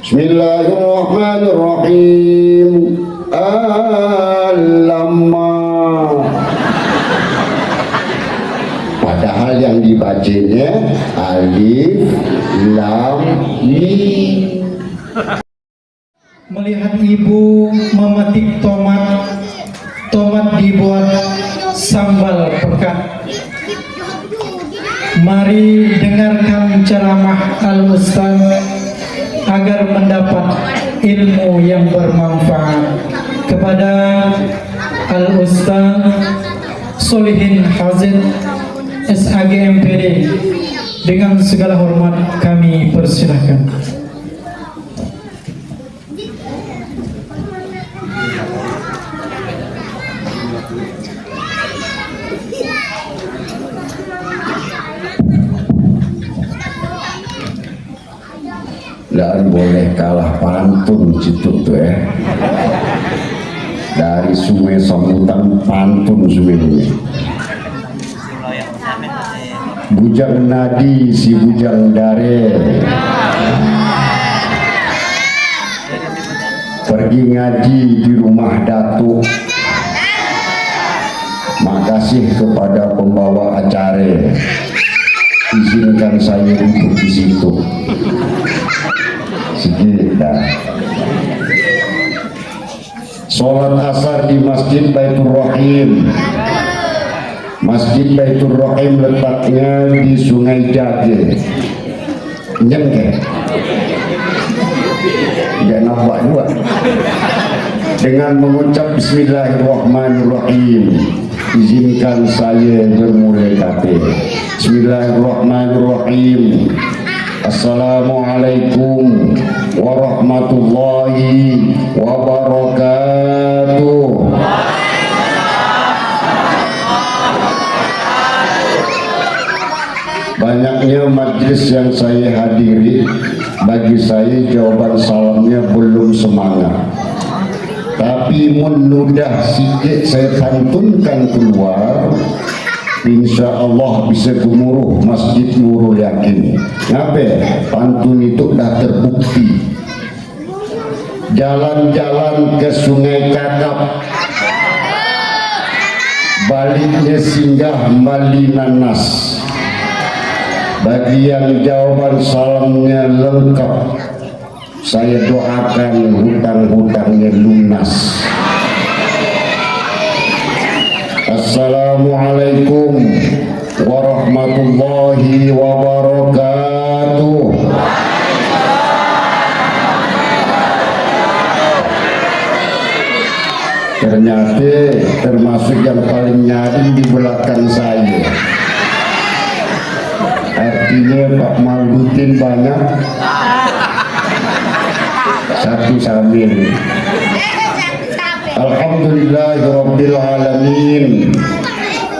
Bismillahirrahmanirrahim. Alamma. Padahal yang dibacanya alif lam mim. Melihat ibu memetik tomat dibuat sambal pekat. Mari dengarkan ceramah Al-Ustaz agar mendapat ilmu yang bermanfaat. Kepada Al-Ustaz Solihin Hazid SAG MPD, dengan segala hormat kami persilahkan. Dan boleh kalah pantun situ tuh ya. Dari sungai sambutan pantun sungai. Bujang nadi si bujang dare. Pergi ngaji di rumah datuk. Makasih kepada pembawa acara. Izinkan saya duduk di situ. Sekitar sholat asar di Masjid Baitur Rahim. Masjid Baitur Rahim letaknya di Sungai Jage. Nyengke nggak nampak juga. Dengan mengucap Bismillahirrahmanirrahim, izinkan saya bermulai kata. Bismillahirrahmanirrahim. Assalamualaikum warahmatullahi wabarakatuh. Banyaknya majlis yang saya hadiri, bagi saya jawaban salamnya belum semangat. Tapi menudah sikit saya tantunkan keluar, insya Allah bisa gemuruh Masjid Nurul Yakin. Ngapain? Pantun itu dah terbukti. Jalan-jalan ke Sungai Kakap, baliknya singgah Bali Nanas. Bagi yang jawaban salamnya lengkap, saya doakan hutang-hutangnya lunas. Assalamualaikum warahmatullahi wabarakatuh. Ternyata termasuk yang paling nyaring di belakang saya. Artinya Pak Malutin banyak, satu sambil. Alhamdulillahirabbil alamin.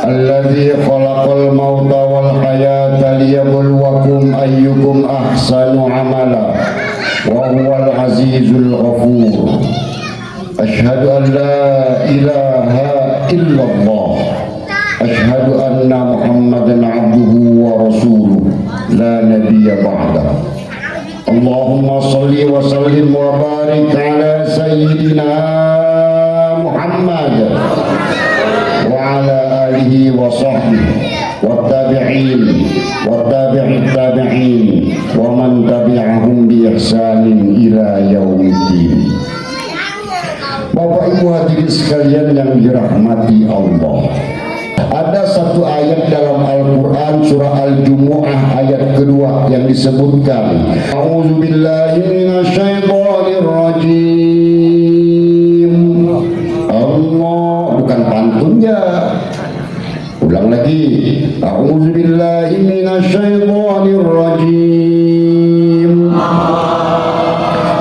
Alladzi khalaqal mauta wal hayata liyabluwakum ayyukum ahsanu amala wa huwal azizul ghafur. Asyhadu an la ilaha illallah. Asyhadu anna Muhammadan abduhu wa rasuluh la nabiyya ba'da. Allahumma shalli wa sallim wa barik ala sayyidina Muhammad wa ala alihi wa sahbihi wa tabi'in wa tabi'it tabi'in wa man tabi'ahum bi ihsanin ila yaumiddin. Bapak Ibu hadirin sekalian yang dirahmati Allah, ada satu ayat dalam Al-Quran surah Al-Jumu'ah ayat kedua yang disebutkan A'udzubillahi minasyaitonir rajim. Allah, bukan pantunnya. Ulang lagi. A'udzubillahi minasyaitonir rajim.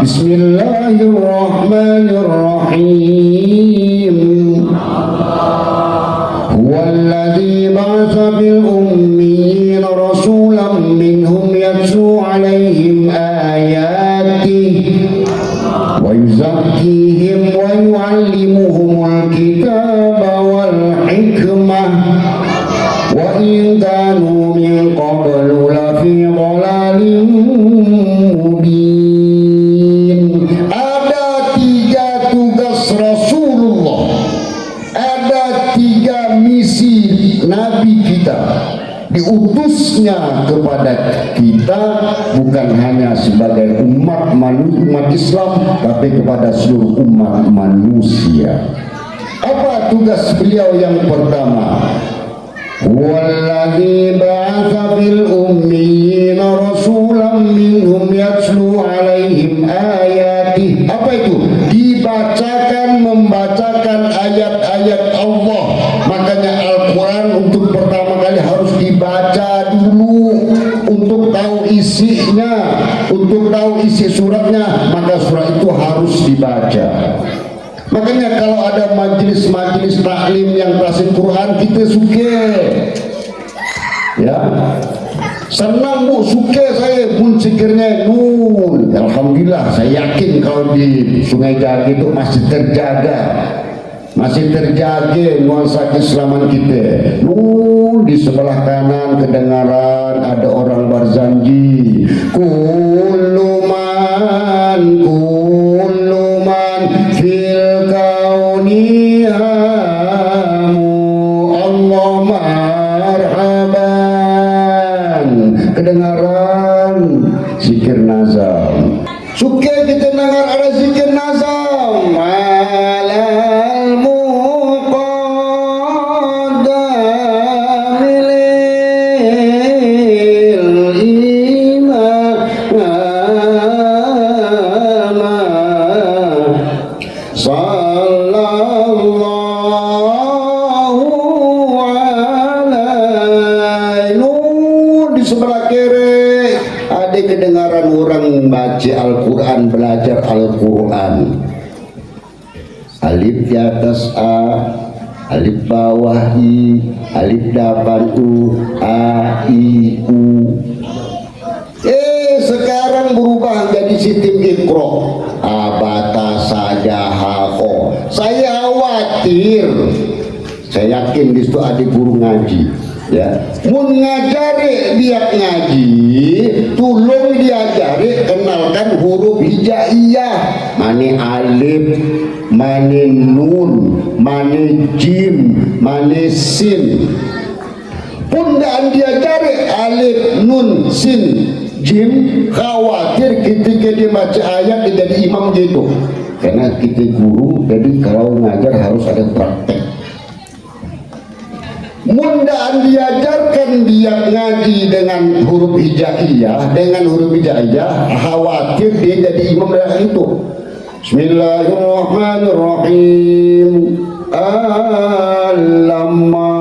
Bismillahirrahmanirrahim. Huwallazi ba'atsa fil ummiyina rasulan minhum yatlu 'alaihim ayatihi wa yuzakkihim wa yu'allimuhumul kitaba wal hikmah wa in kanu min qablu lafi dhalalin mubin. khususnya kepada kita, bukan hanya sebagai umat Islam, tapi kepada seluruh umat manusia. Apa tugas beliau yang pertama? Walladzi ba'atsa fil ummiyina rasulan minhum yatlu 'alaihim ayatihi. Apa itu? Dibacakan, membacakan ayat-ayat Allah. Makanya Al-Quran untuk pertama kali harus dibaca dulu untuk tahu isinya, untuk tahu isi suratnya, maka surat itu harus dibaca. Makanya kalau ada majelis-majelis taklim yang kasih Quran, kita suka, ya, senang bu, suka saya pun sikirnya nun. Alhamdulillah, saya yakin kalau di Sungai Jagi itu masih terjaga nuansa keislaman kita. Nun di sebelah kanan kedengaran ada orang berzanji, kuluman fil kauni Allah marhaban. Kedengaran zikir nazam. Suka kita dengar ada zikir nazam. Alal muqaddamil imam sallallahu alaihi. Di sebelah kiri ada kedengaran orang baca Al-Quran, belajar Al-Quran. Alif di atas A, alif bawah I, alif depan U, A, I, U. Sekarang berubah jadi sistem Iqra. Abata saja hako. Saya khawatir, saya yakin di situ ada guru ngaji, ya, mun ngajari dia ngaji, tolong diajari, kenalkan huruf hijaiyah. Mane alif, mane nun, mane jim, mane sin. Pun dan diajari alif, nun, sin, jim, khawatir ketika dia baca ayat dia jadi imam gitu. Karena kita guru, jadi kalau ngajar harus ada praktek. Mundaan diajarkan dia ngaji dengan huruf hijaiyah, khawatir dia jadi imam dalam itu. Bismillahirrahmanirrahim. Alamma.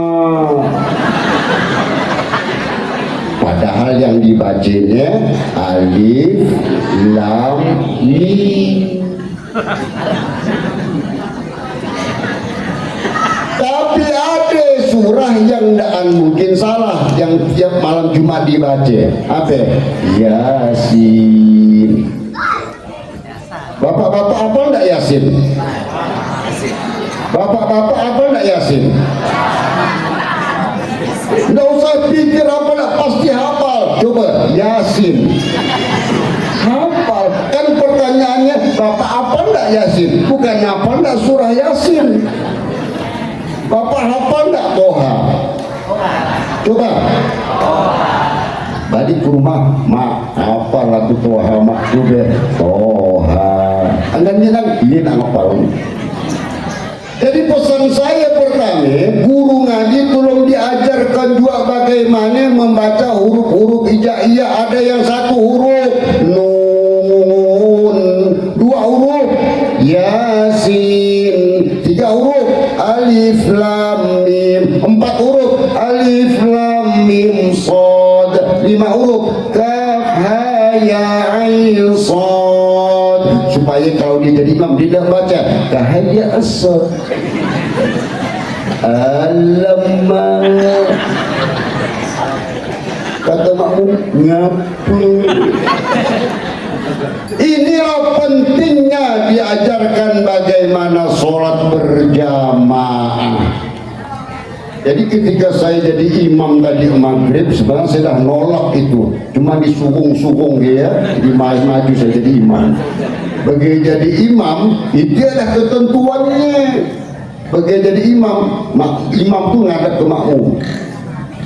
Padahal yang dibacanya alif, lam, mim. Tapi ada surah yang tidak mungkin salah, yang tiap malam Jumat dibaca. Apa? Yasin. Bapak-bapak apa enggak Yasin? Bapak-bapak apa enggak Yasin? Enggak usah pikir apa enggak, pasti hafal. Coba Yasin. Hafal. Kan pertanyaannya, Bapak apa enggak Yasin? Bukan apa enggak surah Yasin. Bapak hafal enggak Toha? Coba. Balik ke rumah, mak hafal lagu Toha, mak juga Toha. Anggannya kan ini nak hafal. Jadi pesan saya pertama, guru ngaji tolong diajarkan juga bagaimana membaca huruf-huruf hijaiyah. Ada yang satu huruf nun, dua huruf Yasin, tiga huruf alif lam mim, empat huruf alif lam mim shad, lima huruf kaf ha ya ain shad. Supaya kalau dia jadi imam dia tidak baca kahaya as-sad, alamma, kata makmum ngapu. Inilah pentingnya diajarkan bagaimana sholat berjamaah. Jadi ketika saya jadi imam tadi maghrib, sebenarnya saya dah nolak itu, cuma disukung-sukung dia, maju saya jadi imam. Bagi jadi imam itu ada ketentuannya. Bagi jadi imam, imam tuh ngadap ke makmum,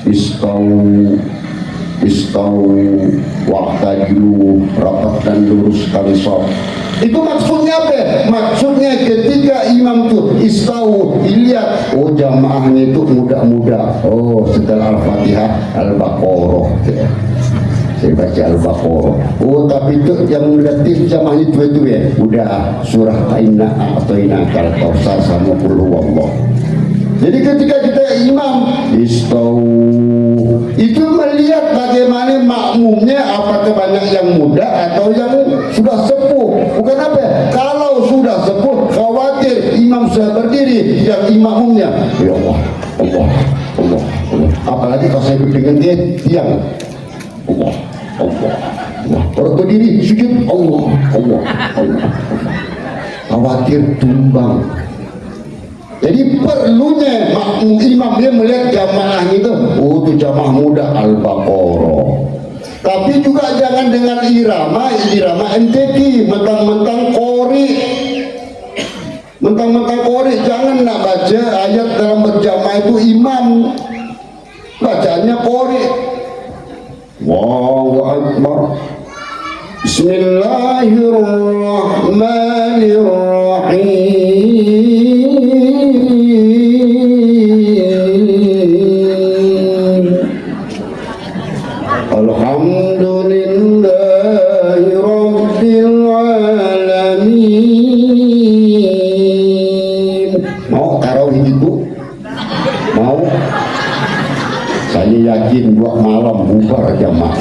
istau istau waqtadilu, rapat dan luruskan shaf. Itu maksudnya apa? Maksudnya ketika imam tuh istau, dilihat, oh jamaahnya itu muda-muda. Oh, setelah Al-Fatihah, Al-Baqarah. Saya baca Al-Baqarah. Oh, tapi itu yang relatif jamaahnya itu ya. Udah surah Inna a'tayna kal kautsar sama qul huwallah. Jadi ketika kita imam istau, itu melihat bagaimana makmumnya, apakah banyak yang muda atau yang sudah sepuh. Bukan apa? Kalau sudah sepuh, khawatir imam sudah berdiri, yang imamnya, ya Allah, Allah, Allah, Allah. Apalagi kalau saya dengan dia tiang, Allah, Allah, Allah. Kalau berdiri sujud, Allah, Allah, Allah, Allah. Khawatir tumbang. Jadi perlunya imam dia melihat jamaah itu, oh itu jamaah muda Al-Baqarah. Tapi juga jangan dengan irama MTQ, mentang-mentang qori. Mentang-mentang qori, jangan nak baca ayat dalam berjamaah itu imam. Bacaannya qori. Allahu Akbar. Bismillahirrahmanirrahim. Alhamdulillahi Rabbil Alamin. Mau tarawih itu? Mau? Saya yakin 2 malam bubar jamaah.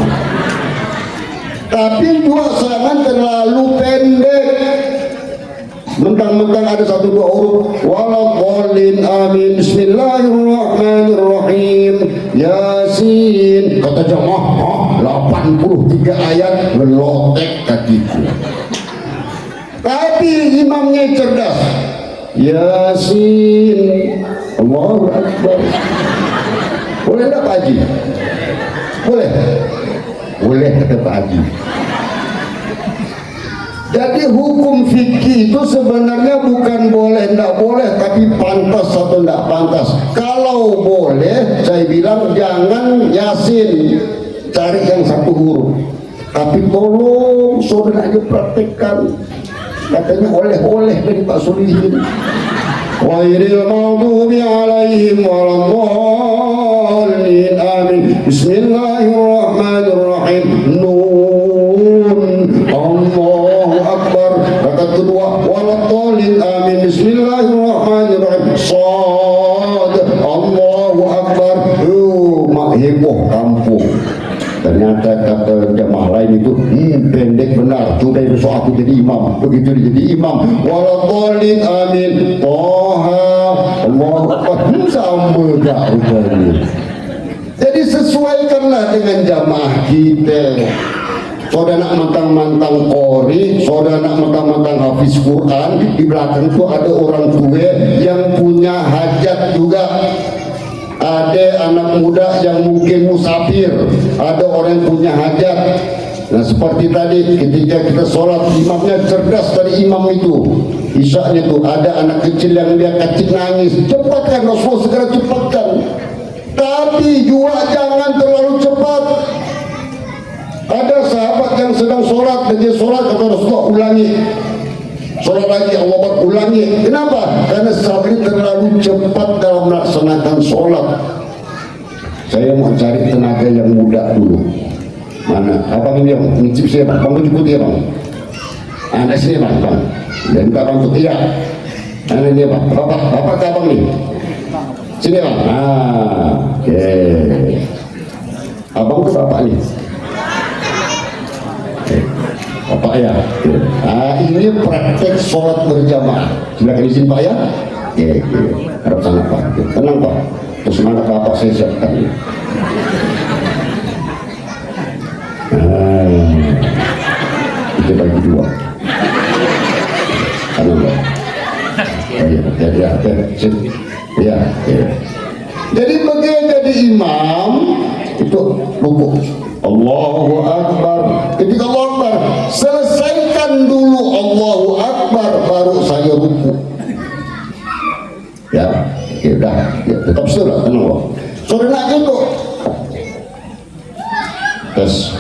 Tapi 2 jangan terlalu pendek. Mentang-mentang ada 1-2 huruf. Waladhdallin amin. Bismillahirrahmanirrahim. Yasin. Kata jamaah, 83 ayat melotek kakiku. Tapi imamnya cerdas. Yasin. Allahu Akbar. Boleh tak Pak Haji? Boleh? Boleh kata Pak Haji. Jadi hukum fikih itu sebenarnya bukan boleh, tidak boleh, tapi pantas atau tidak pantas. Kalau boleh, saya bilang jangan Yasin, cari yang 1 huruf. Tapi tolong saudara aja praktekkan. Katanya oleh-oleh dari Pak Solihin. Ghairil maghdubi alaihim waladhdallin amin. Bismillahirrahmanirrahim. Nun. Allahu Akbar. Kata kedua, waladhdallin amin. Bismillahirrahmanirrahim. Shad. Allahu Akbar. Mak heboh kampung. Ternyata kata jamaah lain itu pendek benar. Sudah besok aku jadi imam. Begitu dia jadi imam, waladhdallin amin. Toha Allahu Akbar. Sama tak rupanya. Jadi sesuaikanlah dengan jamaah kita. Saudara nak mantang-mantang qori, saudara nak mantang-mantang hafiz Quran, di belakang itu ada orang tua yang punya hajat juga. Ada anak muda yang mungkin musafir, ada orang yang punya hajat. Nah seperti tadi ketika kita sholat, imamnya cerdas dari imam itu. Isyaknya itu ada anak kecil yang dia kecil nangis, cepatkan Rasulullah, segera cepatkan. Tapi juga jangan terlalu cepat. Ada sahabat yang sedang sholat, dan dia sholat, kata Rasulullah, ulangi. Sholat lagi, Allah berulangi. Kenapa? Karena sahabat ini terlalu cepat dalam melaksanakan sholat. Saya mau cari tenaga yang muda dulu. Mana? Abang ini yang mencip saya, Bang. Bang jemput dia, Bang. Anak sini, Bang. Dan Pak Bang, iya. Anak ini, Bang. Bapak ke Abang nih. Sini, Bang. Oke. Abang ke Bapak nih. Bapak ya, ini praktek sholat berjamaah. Silakan izin Pak ya. Oke, harap sangat Pak. Tenang Pak. Terus semangat Bapak saya siapkan. Kita bagi 2. Tenang Pak. Ya. Jadi begitu jadi imam itu rukuk. Allahu Akbar. Ketika Allahu Akbar, selesaikan dulu Allahu Akbar, baru saya ruku. Ya, udah, ya, tetap sudah, tenang loh. Saudara gitu. tes.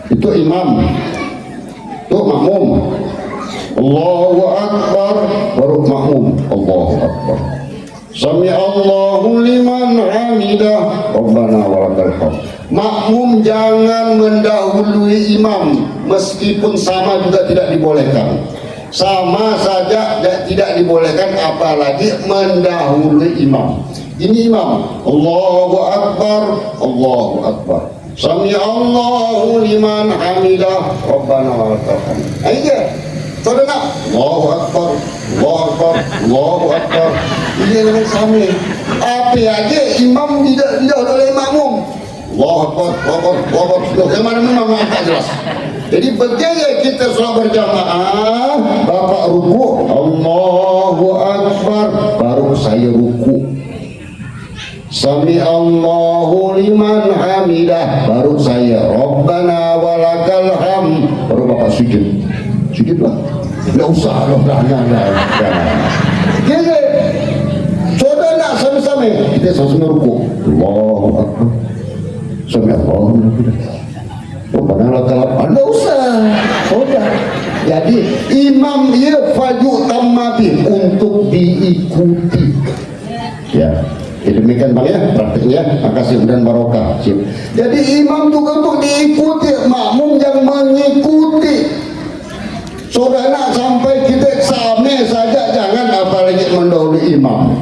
Itu imam, itu makmum. Allahu Akbar, baru makmum. Allahu Akbar. Sami Allahu liman hamidah, Rabbana walakal hamd. Makmum jangan mendahului imam, meskipun sama juga tidak dibolehkan. Sama saja tidak dibolehkan, apalagi mendahului imam. Ini imam, Allahu Akbar, Allahu Akbar. Sami Allahu liman hamidah, Rabbana walakal hamd. Ayo, saudara, Allahu Akbar, Allahu Akbar, Allahu Akbar. Ini memang sama. Apa aja imam tidak oleh makmum. Allahu Akbar, Allahu Akbar, Allahu Akbar. Kemana memang tak jelas. Jadi berjaya kita sholat berjamaah, bapak ruku, Allahu Akbar, baru saya ruku. Sami Allahu liman hamidah, baru saya Rabbana walakal hamd, baru bapak sujud. Sujudlah. Enggak usah loh, jangan. Jadi saudara nak sama-sama kita sama-sama ruku. Allahu Akbar. Sami Allahu liman Rabbana walakal hamd. Enggak usah. Sudah. Jadi imam dia faju tamabi, untuk diikuti. Ya. Jadi demikian bang ya praktiknya, makasih dan barokah. Jadi imam juga untuk diikuti, makmum yang mengikuti. Saudara sampai kita sama saja, jangan apalagi mendahului imam.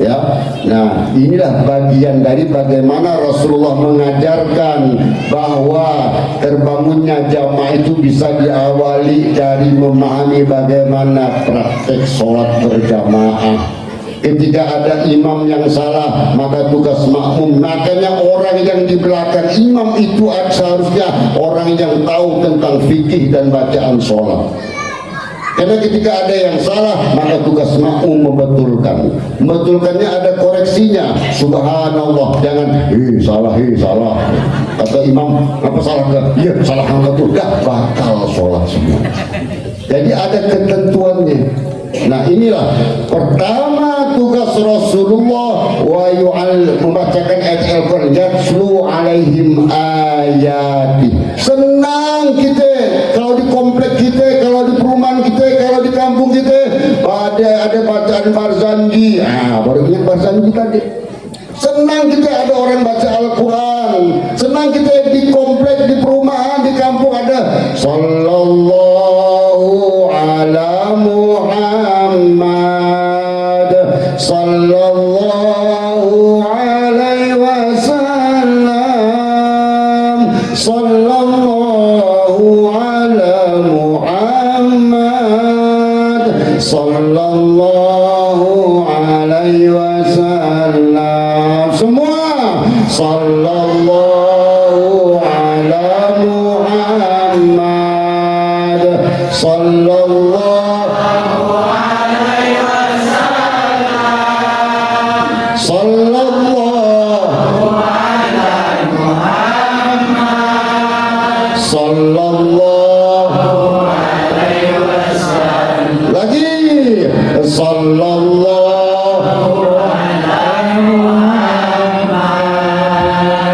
Ya, nah inilah bagian dari bagaimana Rasulullah mengajarkan bahwa terbangunnya jamaah itu bisa diawali dari memahami bagaimana praktek sholat berjamaah. Ketika ada imam yang salah, maka tugas makmum. Makanya orang yang di belakang imam itu seharusnya orang yang tahu tentang fikih dan bacaan sholat. Karena ketika ada yang salah, maka tugas makmum membetulkan. Membetulkannya ada koreksinya. Subhanallah, jangan salah. Kata imam, apa salah enggak? Iya, salah enggak tuh. Dah batal sholat semua. Jadi ada ketentuannya. Nah inilah pertama tugas Rasulullah membacakan ayat Al-Quran, yatslu alaihim ayati. Senang kita kalau di komplek kita, kalau di perumahan kita, kalau di kampung kita ada bacaan Barzanji. Baru ingat Barzanji tadi. Senang kita ada orang baca Al-Quran. Senang kita di komplek, di perumahan, di kampung ada Sallallahu ala Muhammad, Sallallahu alaihi wasallam, Sallallahu ala Muhammad, Sallallahu alaihi wasallam. Semua Sallallahu ala Muhammad, Sallallahu alaihi wasallam, Sallallahu ala Muhammad, Sallallahu alaihi wasallam. Lagi Sallallahu ala Muhammad,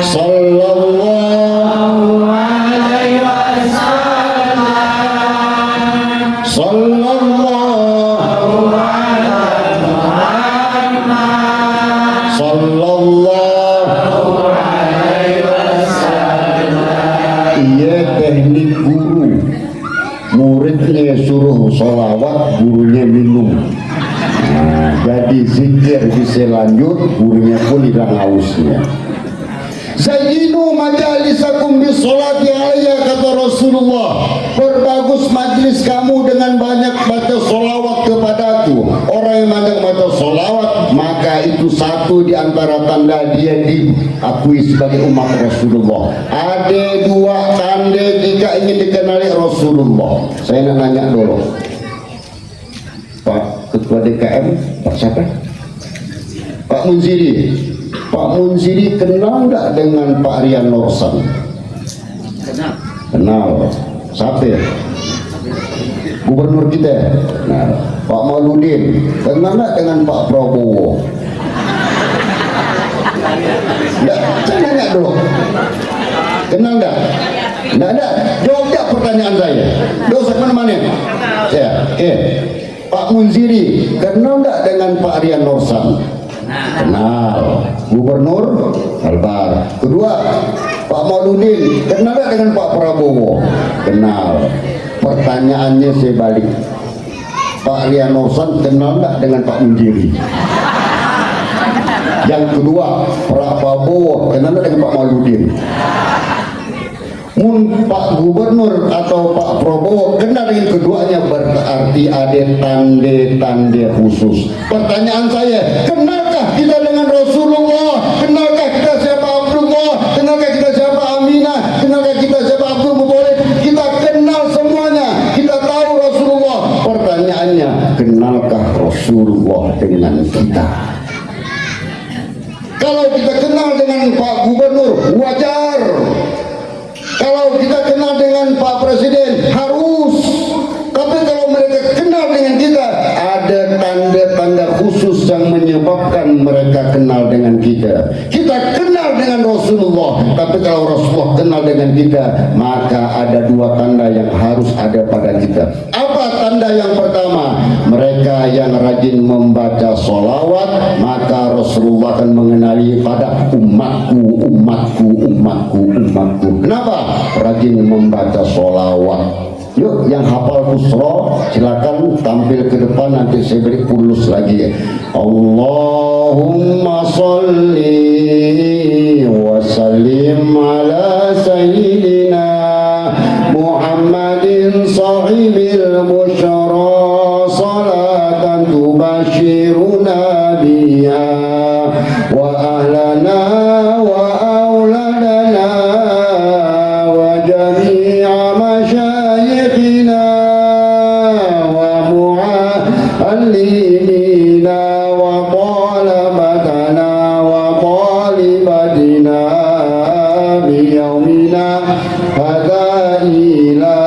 Sallallahu alaihi wasallam, Sallallahu ala Muhammad, Sallallahu alaihi wasallam. Iya teknik guru, muridnya suruh sholawat, gurunya minum. Jadi zikir bisa lanjut, gurunya pun hilang hausnya. Zayyinu majalisakum bisolati alayya, kata Rasulullah. Berbagus majlis kamu dengan banyak baca solawat kepadaku. Orang yang banyak baca solawat, maka itu satu di antara tanda dia diakui sebagai umat Rasulullah. Ada dua tanda jika ingin dikenali Rasulullah. Saya nak nanya dulu, Pak Ketua DKM, Pak siapa? Pak Munziri. Pak Munziri kenal nggak dengan Pak Rian Norsan? Kenal. Siapa? Gubernur kita. Nah, Pak Mauludin. Kenal nggak dengan Pak Prabowo? Nggak, saya nanya dulu. Kenal enggak? Enggak ada. Jawab enggak pertanyaan saya? Enggak usah kemana-mana. Saya, Pak Munziri, kenal enggak dengan Pak Rian Norsan? Kenal. Gubernur Kalbar. Kedua, Pak Mauludin, kenal enggak dengan Pak Prabowo? Kenal. Pertanyaannya saya balik. Pak Rian Norsan kenal enggak dengan Pak Munziri? Yang kedua, Pak Prabowo kenal enggak dengan Pak Mauludin? Pak Gubernur atau Pak Prabowo kenal dengan keduanya, berarti ada tanda-tanda khusus. Pertanyaan saya, kenalkah kita dengan Rasulullah? Kenalkah kita siapa Abdullah? Kenalkah kita siapa Aminah? Kenalkah kita siapa Abdul Muthalib? Kita kenal semuanya, kita tahu Rasulullah. Pertanyaannya, kenalkah Rasulullah dengan kita? Kalau kita kenal dengan Pak Gubernur, wajar. Kalau kita kenal dengan Pak Presiden, harus. Tapi kalau mereka kenal dengan kita, ada tanda-tanda khusus yang menyebabkan mereka kenal dengan kita. Kita kenal dengan Rasulullah, tapi kalau Rasulullah kenal dengan kita, maka ada dua tanda yang harus ada pada kita. Apa tanda yang pertama? Mereka yang rajin membaca sholawat, maka Rasulullah akan mengenali pada umatku, umatku, umatku, umatku. Kenapa? Rajin membaca sholawat. Yuk, yang hafal kusro silakan tampil ke depan, nanti saya beri pulus lagi. Allahumma sholli wa sallim ala sayyidina Muhammadin sahibil busyara salatan tubashiruna biha wa ahlana wa auladana wa jami'a masyayikhina wa mu'allimina wa talabatana wa talibatina biyaumina hadha ila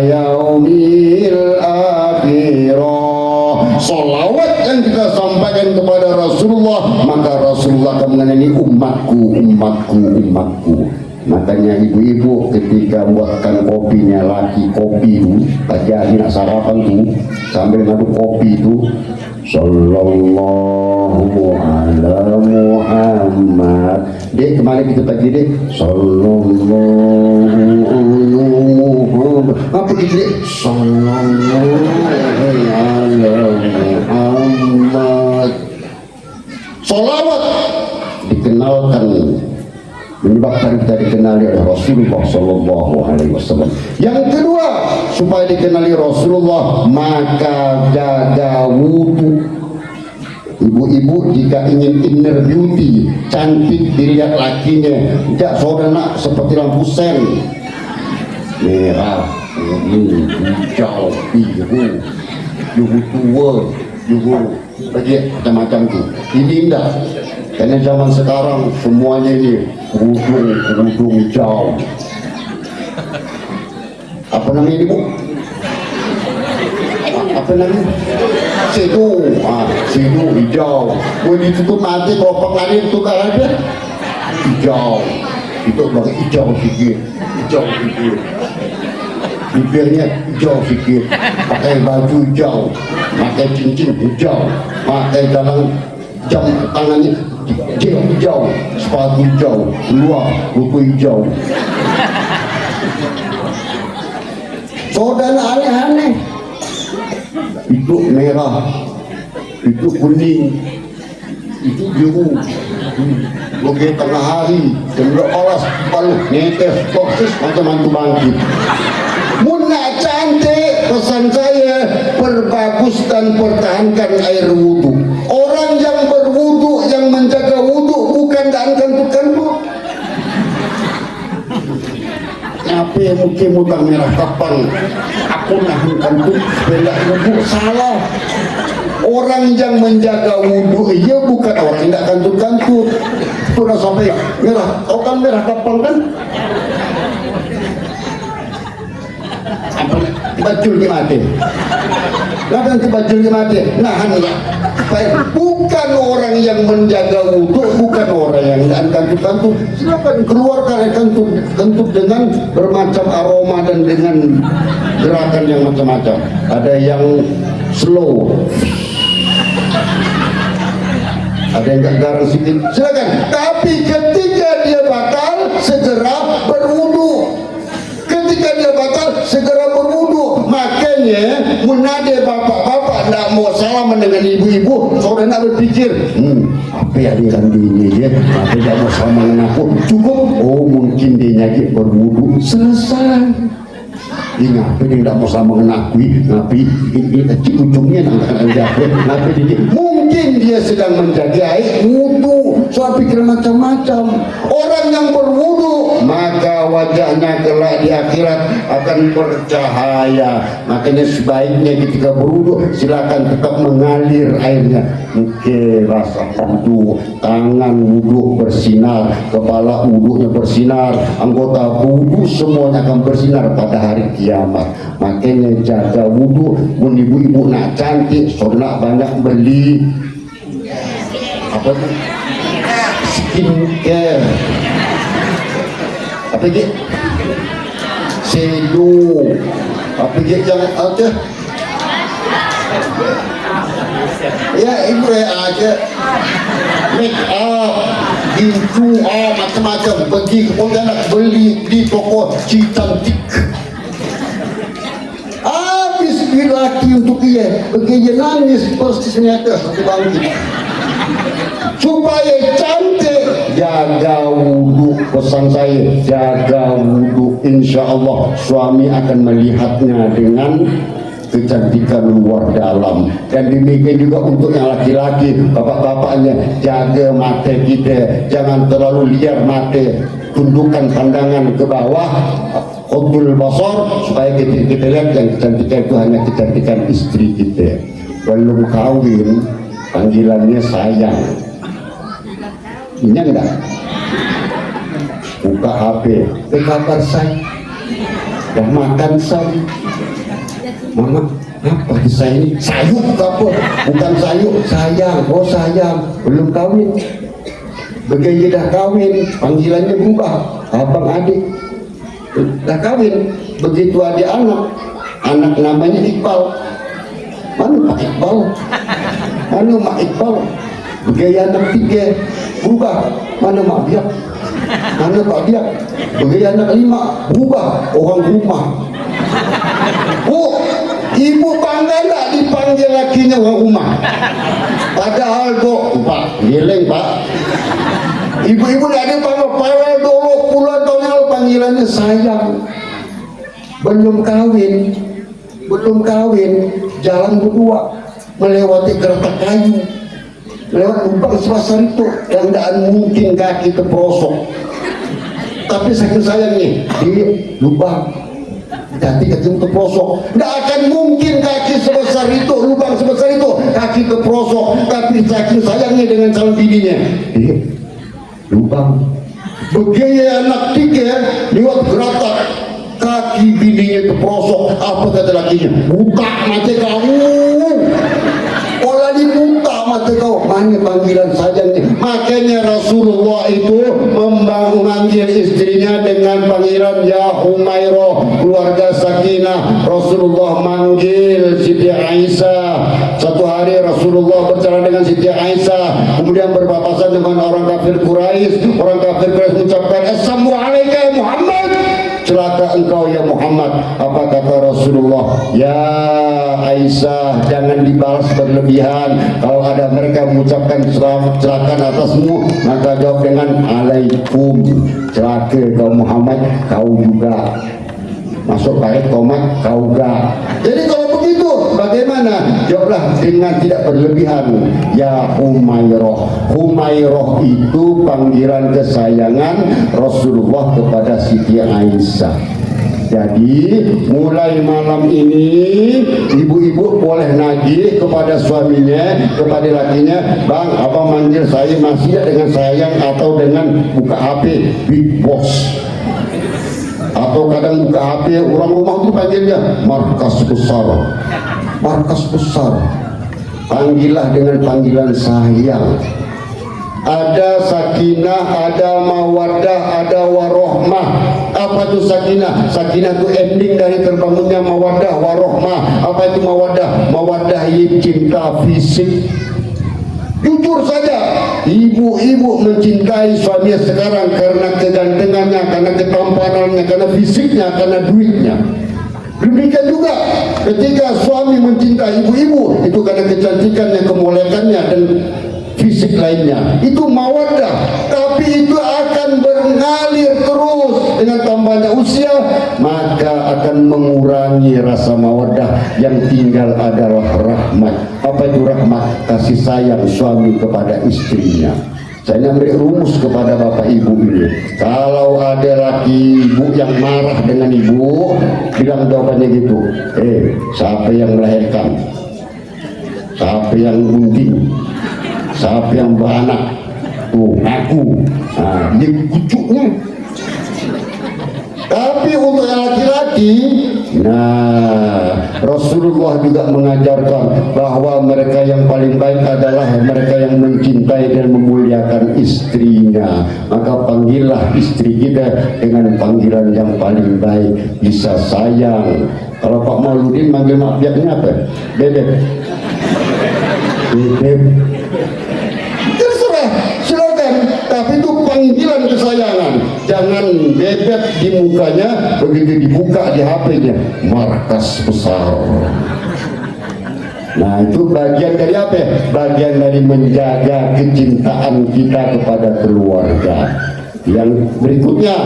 yaumil akhirah. Salawat yang kita sampaikan kepada Rasulullah, maka Rasulullah akan mengenali umatku, umatku, umatku. Makanya ibu-ibu ketika buatkan kopinya laki, kopi itu pagi hari nak sarapan tuh sambil ngaduk kopi itu, sallallahu ala Muhammad. Dek, kemarin kita pagi dek, sallallahu ala Muhammad. Apa gitu dek? Sallallahu ala Muhammad. Salawat dikenalkan, menyebabkan kita dikenali oleh Rasulullah Sallallahu Alaihi Wasallam. Yang kedua, supaya dikenali Rasulullah, maka jaga wudu. Ibu-ibu jika ingin inner beauty, cantik dilihat lakinya, tidak saudara seperti lampu sen, merah, kuning, hijau, biru, biru tua, biru, macam-macam tu. Ini indah. Karena zaman sekarang semuanya ini kerudung hijau. Apa namanya ini, Bu? Apa namanya? Sedu. Sedu hijau. Mau ditutup nanti kalau pengalir tukar aja. Hijau. Itu bagi hijau sedikit. Hijau sedikit. Bibirnya hijau sedikit. Pakai baju hijau. Pakai cincin hijau. Pakai dalam jam tangannya hijau, sepatu hijau, luar buku hijau. Saudara aneh-aneh. Itu merah, itu kuning, itu biru. Logi tengah hari, jam 12 palu netes, toksis macam mantu bangkit. Muna cantik, pesan saya, perbagus dan pertahankan air wudhu. Orang yang berwudhu, yang menjaga wudhu, bukan dan kentut-kentut. Apa yang mungkin mutang merah kapan? Aku nahan kentut, bela wudhu, salah. Orang yang menjaga wudhu, iya bukan orang yang tidak kentut-kentut. Sudah sampai merah, kau kan merah kapan kan? Bajul ke mati, kadang ke bajul ke mati, nahan lah. Bukan bukan orang yang menjaga wudhu, bukan orang yang kantut-kantut. Silakan keluar kalian kantut dengan bermacam aroma dan dengan gerakan yang macam-macam. Ada yang slow, ada yang gak garang sedikit, silakan. Tapi ketika dia batal, segera berwudu. Ketika dia batal, segera berwudu. Makanya menade bapak-bapak tidak mau salaman dengan ibu-ibu, saudara nak berpikir, apa yang dia ini dia, apa yang mau salaman dengan aku, cukup. Oh mungkin dia nyakit berwudu, selesai. Ingat, apa dia tidak mau salaman dengan aku, tapi ujungnya ngapain dia, mungkin dia sedang menjaga wudu. Soal pikiran macam-macam. Orang yang berwudu, maka wajahnya kelak di akhirat akan bercahaya. Makanya sebaiknya ketika berwudu silakan tetap mengalir airnya. Oke, rasa wudu, tangan wudu bersinar, kepala wudunya bersinar, anggota wudu semuanya akan bersinar pada hari kiamat. Makanya jaga wudu. Pun ibu-ibu nak cantik, nak banyak beli apa tuh? Skincare. Apa dia? Shadow. Apa dia jangan aja? Ya ibu aja. Make up, gitu, macam-macam. Pergi ke Pontianak beli di toko Cicantik. Habis laki untuk dia, pergi dia nangis persis ternyata satu bangkit. Supaya cantik, jaga wudu. Pesan saya, jaga wudu. Insya Allah suami akan melihatnya dengan kecantikan luar dalam. Dan demikian juga untuk yang laki-laki, bapak-bapaknya, jaga mata kita, jangan terlalu liar mata, tundukkan pandangan ke bawah, khutbul basar, supaya kita lihat yang kecantikan itu hanya kecantikan istri kita. Belum kawin panggilannya sayang. Ini enggak? Buka HP, ke kabar saya, dah makan saya. Mama, apa saya ini? Sayur apa? Bukan sayur, sayang. Oh sayang, belum kawin. Begitu dah kawin, panggilannya berubah. Abang adik, dah kawin. Begitu ada anak namanya Iqbal. Mana Pak Iqbal? Mana Mak Iqbal? Begitu anak tiga, berubah. Mana Mak Biak? Mana Pak Biak? Begitu anak lima, berubah. Orang rumah. Oh, ibu bangga tak dipanggil lakinya orang rumah? Padahal Pak, geleng Pak. Ibu-ibu tak ada bangga, padahal 20 tahun yang lalu panggilannya sayang. Belum kawin, jalan berdua melewati gertak kayu, lewat lubang sebesar itu yang tidak mungkin kaki terperosok. Tapi saking sayangnya di lubang kaki terperosok, tidak akan mungkin kaki sebesar itu, lubang sebesar itu kaki terperosok. Tapi saking sayangnya dengan calon bininya di lubang. Begitu anak tiga lewat geratak, kaki bininya terperosok. Apa kata lakinya? Buka mata kamu. Olah dibuka mata kau. Mana panggilan sayangnya? Makanya Rasulullah itu memanggil istrinya dengan panggilan Ya Humairah, keluarga Sakinah. Rasulullah manggil Siti Aisyah. Satu hari Rasulullah berjalan dengan Siti Aisyah, kemudian berpapasan dengan orang kafir Quraisy. Orang kafir Quraisy mengucapkan Assalamualaikum ya Muhammad. Celaka engkau ya Muhammad. Apa kata Rasulullah? Ya Aisyah, jangan dibalas berlebihan. Kalau ada mereka mengucapkan celaka atasmu, maka jawab dengan alaikum. Celaka kau Muhammad, kau juga. Masuk paket komat, kau juga. Jadi kalau begitu bagaimana? Jawablah dengan tidak berlebihan. Ya Humairah. Humairah itu panggilan kesayangan Rasulullah kepada Siti Aisyah. Jadi mulai malam ini ibu-ibu boleh nagih kepada suaminya, kepada lakinya, Bang, abang manggil saya masih dengan sayang atau dengan buka HP Big Boss. Atau kadang buka HP orang rumah itu panggilnya markas besar. Panggillah dengan panggilan sayang. Ada sakinah, ada mawaddah, ada warohmah. Apa itu sakinah? Sakinah itu ending dari terbangunnya mawaddah, warohmah. Apa itu mawaddah? Mawaddah itu cinta fisik. Jujur saja, ibu-ibu mencintai suaminya sekarang karena kegantengannya, karena ketampanannya, karena fisiknya, karena duitnya. Demikian juga ketika suami mencintai ibu-ibu, itu karena kecantikannya, kemolekannya, dan fisik lainnya. Itu mawaddah. Tapi itu akan mengalir terus dengan tambahnya usia, maka akan mengurangi rasa mawaddah. Yang tinggal adalah rahmat. Apa itu rahmat? Kasih sayang suami kepada istrinya. Saya beri rumus kepada bapak ibu ini. Kalau ada laki ibu yang marah dengan ibu, bilang jawabannya gitu. Siapa yang melahirkan? Siapa yang gunting? Siapa yang beranak? Tuh, aku. Nah, ini kucuknya. Tapi untuk laki-laki, nah, Rasulullah juga mengajarkan bahwa mereka yang paling baik adalah mereka yang mencintai dan memuliakan istrinya. Maka panggillah istri kita dengan panggilan yang paling baik, bisa sayang. Kalau Pak Mauludin manggil mafiatnya apa? Bebek. Bebek. Terserah, silakan. Tapi itu panggilan kesayangan. Jangan bebek di mukanya, begitu dibuka di HP-nya, markas besar. Nah, itu bagian dari apa? Bagian dari menjaga kecintaan kita kepada keluarga. Yang berikutnya,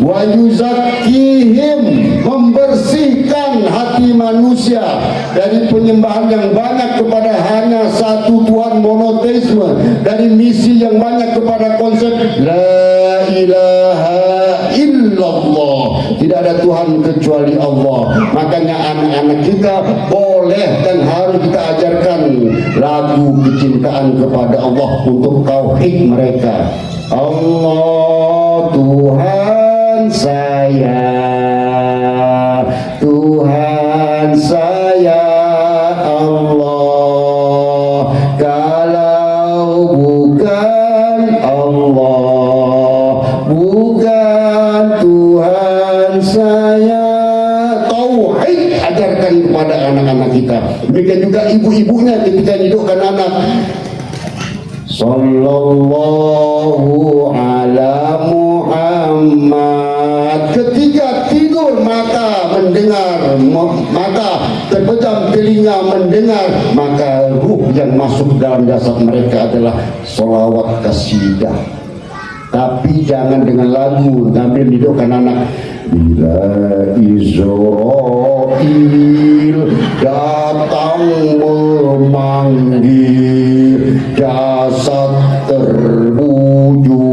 wa yuzakkihim, membersihkan hati manusia dari penyembahan yang banyak kepada hanya satu Tuhan, monoteisme, dari misi yang banyak kepada konsep la ilaha illallah, tidak ada Tuhan kecuali Allah. Makanya anak-anak kita boleh dan harus kita ajarkan lagu kecintaan kepada Allah untuk tauhid mereka. Allah Tuhan saya, Tuhan saya Allah. Kalau bukan Allah, bukan Tuhan saya. Tauhid ajarkan kepada anak-anak kita. Demikian juga ibu-ibunya ketika hidupkan anak. Sallallahu ala Muhammad. Ketika tidur mata mendengar, mata terpejam telinga mendengar, maka ruh yang masuk dalam jasad mereka adalah sholawat qasidah. Tapi jangan dengan lagu sambil hidupkan anak. Bila Israel datang memanggil, jasad terbujur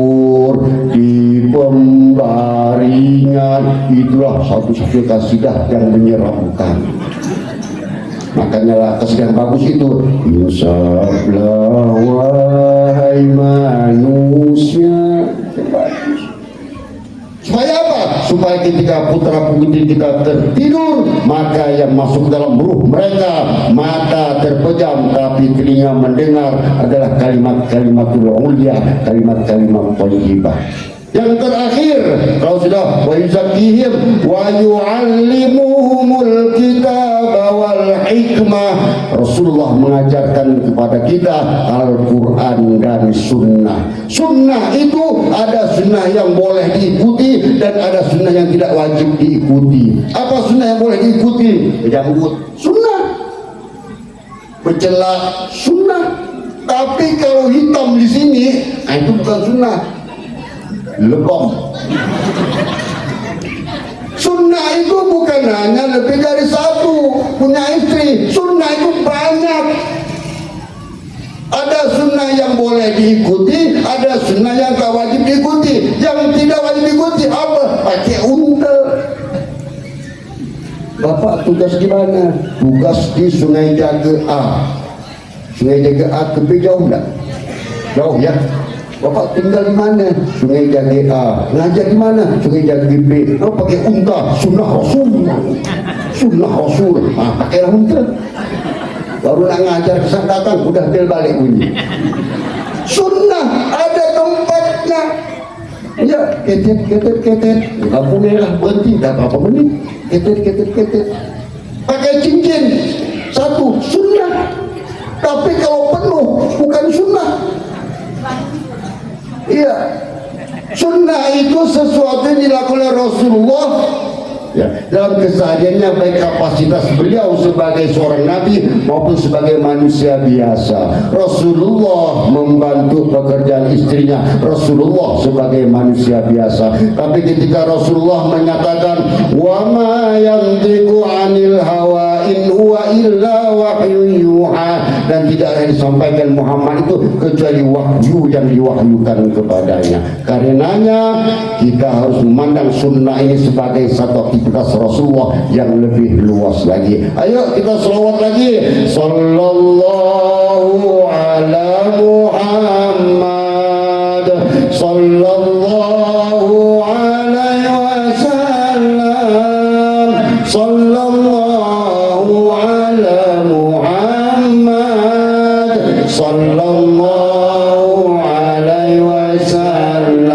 di pembaringan, itulah satu-satunya kasidah yang menyeramkan. Makanya lah kasidah yang bagus itu, insaflah wahai manusia. Supaya apa? Supaya ketika putra putri kita tertidur, maka yang masuk dalam ruh mereka, mata terpejam tapi telinga mendengar, adalah kalimat-kalimatul ulia, kalimat-kalimat thayyibah. Yang terakhir, kalau sudah wa yuzakkihim wa yu'allimuhumul kitaba wal hikmah, Rasulullah mengajarkan kepada kita Al-Quran dan Sunnah. Sunnah itu ada sunnah yang boleh diikuti dan ada sunnah yang tidak wajib diikuti. Apa sunnah yang boleh diikuti? Janggut, sunnah. Bercelak, sunnah. Tapi kalau hitam di sini, itu bukan sunnah. Lebam. Sunnah itu bukan hanya lebih dari satu punya istri. Sunnah itu banyak. Ada sunnah yang boleh diikuti, ada sunnah yang tak wajib diikuti. Yang tidak wajib diikuti apa? Pakai unta. Bapak tugas di mana? Tugas di Sungai Jaga A. Sungai Jaga A tepi jauh enggak? Jauh ya. Bapak tinggal di mana? Sungai Jaga A. Ngajar di mana? Sungai Jaga B. Oh, pakai unta. Sunnah Rasul. Sunnah Rasul. Pakailah unta. baru nak ngajar kesan datang udah bel balik bunyi. Sunnah ada tempatnya. Ya, ketet, nggak boleh lah berhenti, dah berapa menit, ketet. Pakai cincin, satu, sunnah. Tapi kalau penuh, bukan sunnah. Iya, sunnah itu sesuatu yang dilakukan oleh Rasulullah. Ya, dalam kesehariannya baik kapasitas beliau sebagai seorang nabi maupun sebagai manusia biasa. Rasulullah membantu pekerjaan istrinya, Rasulullah sebagai manusia biasa. Tapi ketika Rasulullah menyatakan wa ma yantiqu 'anil hawa in huwa illa wahyun yuha, dan tidak akan disampaikan Muhammad itu kecuali wahyu yang diwahyukan kepadanya. Karenanya kita harus memandang sunnah ini sebagai satu aktivitas Rasulullah yang lebih luas lagi. Ayo kita selawat lagi. Sallallahu ala Muhammad, sallallahu alaihi wasallam, sallallahu ala Muhammad, sallallahu alaihi wasallam.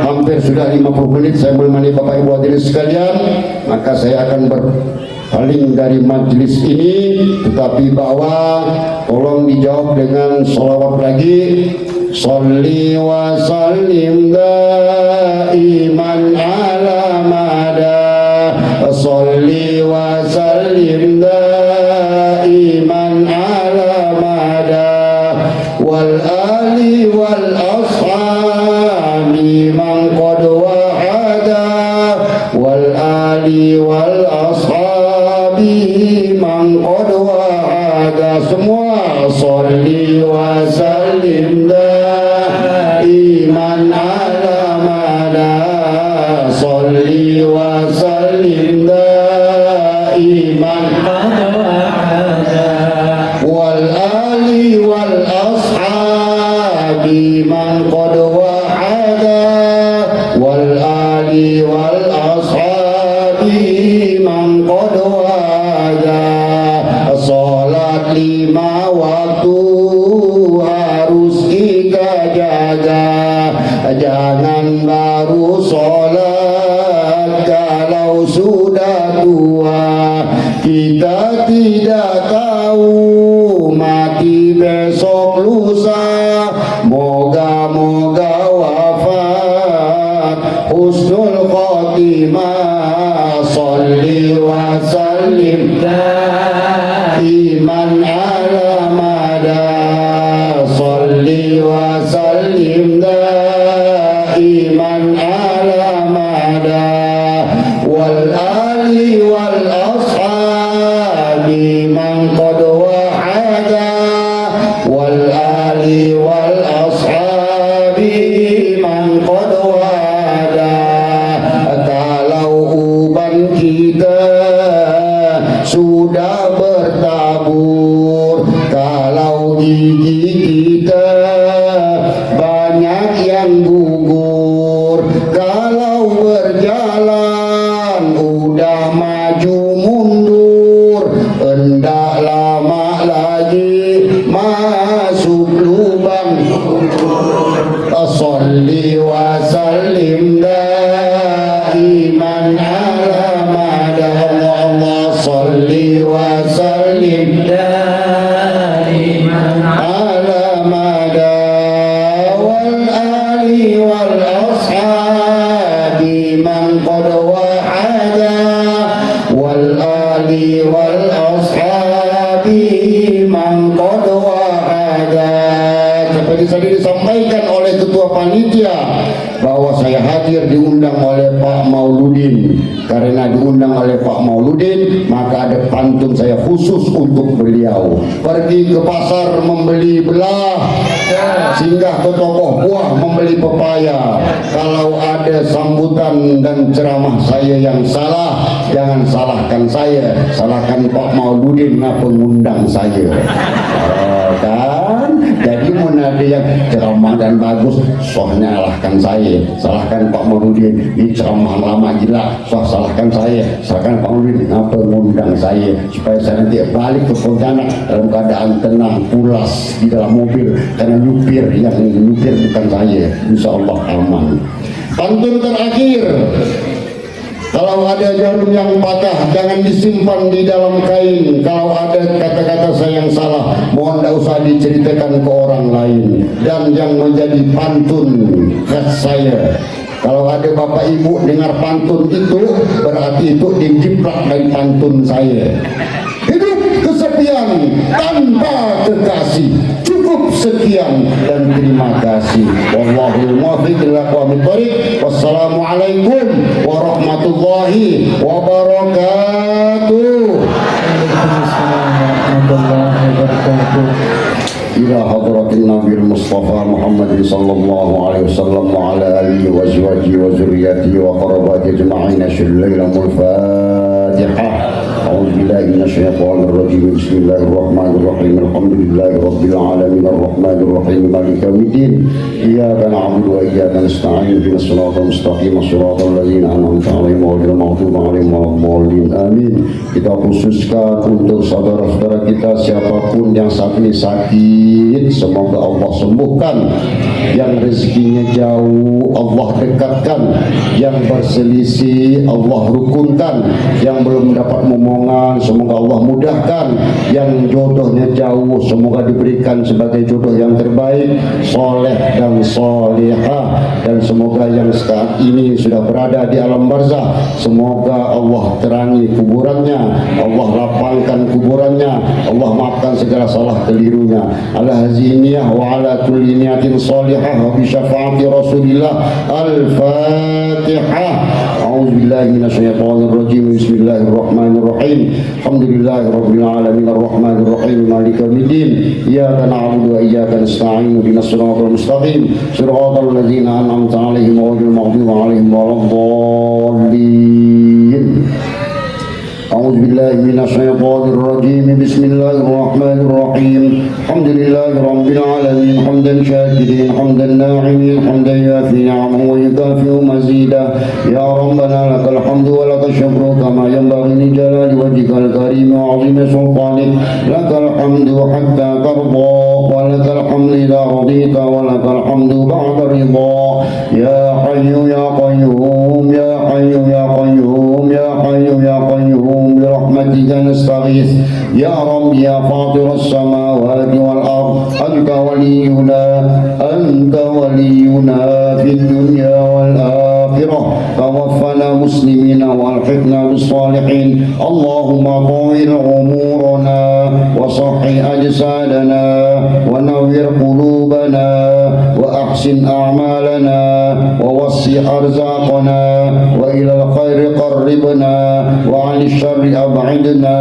Hampir sudah 50 menit saya menemani Bapak Ibu hadirin sekalian, maka saya akan berpaling dari majelis ini, tetapi bahwa tolong dijawab dengan sholawat lagi. Sholli wa sallim daiman ala mada, sholli wa sallim daiman ala mada, wal ali wal ashabi man qad wahada, wal ali wal ashabi man qad wahada. Semua sholli wa sallim daiman ala mada, sholli wa sallim daiman wal ali wal ashabi man qad wahada, wal ali wal ashabi man qad wahada. Salat 5 waktu harus kita jaga, jangan baru salat kalau sudah tua. Kita tidak tahu mati besok lusa, moga-moga wafat husnul khotimah. Sholli wa sallim daiman ala mada, sholli wa sallim daiman ala mada, wal ali wal ashabi man qad wahada, wal ali wal ashabi man qad wahada. Kalau uban kita sudah bertabur, kalau gigi kita banyak yang gugur, kalau berjalan udah maju mundur, hendak lama lagi masuk lubang. Sholli wa sallim daiman ala mada, Allah sholli wa sallim daiman ala mada, wal ali wal ashabi man qad wahada, wal ali wal ashabi man qad wahada. Seperti tadi disampaikan oleh ketua panitia bahwa saya hadir diundang oleh Pak Mauludin. Karena diundang oleh Pak Mauludin, maka ada pantun saya khusus untuk beliau. Pergi ke pasar membeli belah, singgah ke toko buah membeli pepaya. Kalau ada sambutan dan ceramah saya yang salah, jangan salahkan saya, salahkan Pak Mauludin, pengundang saya. Kan? Jadi namun ada yang ceramah dan bagus, soalnya salahkan saya, salahkan Pak Marudin, ini ceramah lama gila, salahkan saya, salahkan Pak Marudin, ngapa ngundang saya supaya saya nanti balik ke Pontianak dalam keadaan tenang, pulas di dalam mobil, karena yang nyupir bukan saya, insya Allah aman. Pantun terakhir, kalau ada jarum yang patah jangan disimpan di dalam kain. Kalau ada kata-kata saya yang salah, mohon tidak usah diceritakan ke orang lain. Dan yang menjadi pantun khas saya, kalau ada bapak ibu dengar pantun itu, berarti itu dijiplak dari pantun saya. Hidup kesepian tanpa kekasih, cukup sekian dan terima kasih. Wallahul muwaffiq ila aqwamit thoriq. Wassalamualaikum warahmatullahi wabarakatuh. Waalaikumsalam warahmatullahi wabarakatuh. Ila hadratin Nabi Mustafa Muhammad sallallahu alaihi wasallam wa ala alihi wa azwajihi wa zurriyyatihi wa qarabatihi ajma'in. Asyhadu Fatihah. أعوذ بالله من الشيطان الرجيم. بسم الله الرحمن الرحيم. الحمد لله رب العالمين الرحمن الرحيم مالك يوم الدين. إياك نعبد وإياك نستعين. اهدنا الصراط المستقيم صراط الذين أنعمت عليهم غير المغضوب عليهم ولا الضالين. Amin. Kita khususkan untuk saudara-saudara kita siapapun yang saat ini sakit, semoga Allah sembuhkan. Yang rezekinya jauh Allah dekatkan. Yang berselisih Allah rukunkan. Yang belum dapat momongan semoga Allah mudahkan. Yang jodohnya jauh semoga diberikan sebagai jodoh yang terbaik, soleh dan solehah. Dan semoga yang saat ini sudah berada di alam barzah, semoga Allah terangi kuburannya, Allah lapangkan kuburannya, Allah maafkan segala salah kelirunya. Ala haziniyah wa ala kulli niyatin salihah wa bi syafaati Rasulillah. Al-Fatihah. A'udzubillahi minasyaitonir rajim. Bismillahirrahmanirrahim. Alhamdulillahirabbil alamin arrahmanir rahim maliki yaumiddin. Iyyaka na'budu wa iyyaka nasta'in. Ihdinas siratal mustaqim. Siratal ladzina an'amta 'alaihim ghairil maghdubi 'alaihim waladdallin. أعوذ بالله من الشيطان الرجيم. بسم الله الرحمن الرحيم. الحمد لله رب العالمين حمدا شاكرين حمدا ناعمين حمدا يوافي نعمه ويكافئ مزيدا. يا ربنا لك الحمد ولك الشكر كما ينبغي لجلال وجهك الكريم وعظيم سلطانك. لك الحمد حتى ترضى ولك الحمد إذا رضيت ولك الحمد بعد الرضا. يا حي يا قيوم يا حي يا قيوم يا حي يا قيوم برحمتك نستغيث. يا رب يا فاطر السماوات والأرض أنت ولينا في الدنيا والآخرة. توفنا مسلمين والحقنا بالصالحين. اللهم طول أمورنا وصح أجسادنا ونور قلوبنا وأحسن أعمالنا ووسع أرزاقنا وإلى الخير قربنا وعن الشر أبعدنا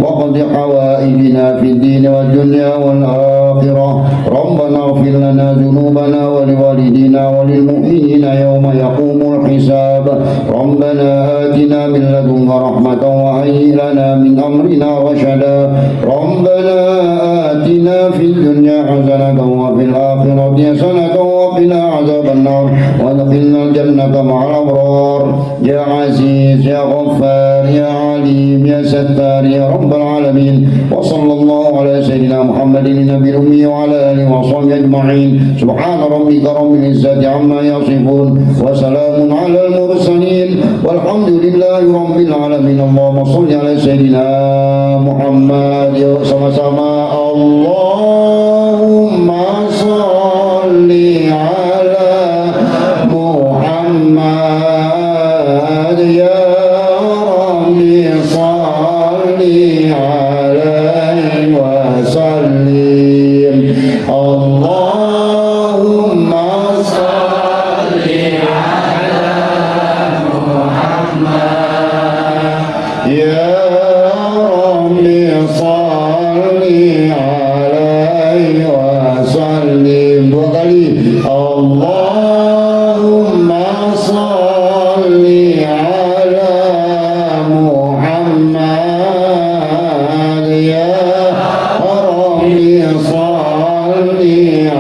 وقض حوائجنا في الدين والدنيا والآخرة. ربنا اغفر لنا ذنوبنا ولوالدينا وللمؤمنين يوم يقوم الحساب. ربنا آتنا من لدنك رحمة وهيئ لنا من أمرنا رشدا. ربنا آتنا في الدنيا حسنة وفي الآخرة حسنة وقنا عذاب النار وادخلنا الجنة مع الأبرار. يا عزيز يا غفار يا عليم يا ستار يا رب العالمين. وصلى الله على سيدنا محمد النبي الأمي وعلى آله وصحبه أجمعين. سبحان ربك رب العزة عما يصفون وسلام على المرسلين والحمد لله رب العالمين. اللهم صل على سيدنا Muhammad. Yuk sama-sama. Allahumma sholli ala Muhammad. Ya Rabbi sholli alaihi wa sallim. Allahumma sholli ala Muhammad. Ya Rabbi sholli alaihi wa sallim. Dua kali. Allahumma sholli ala Muhammad. Ya Rabbi sholli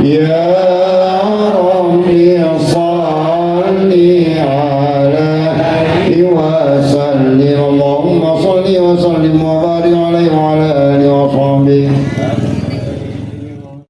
Ya Rabbi salli alaihi wa sallim. Allahumma salli wa sallim wa barik alaihi wa ala alihi wa sahbihi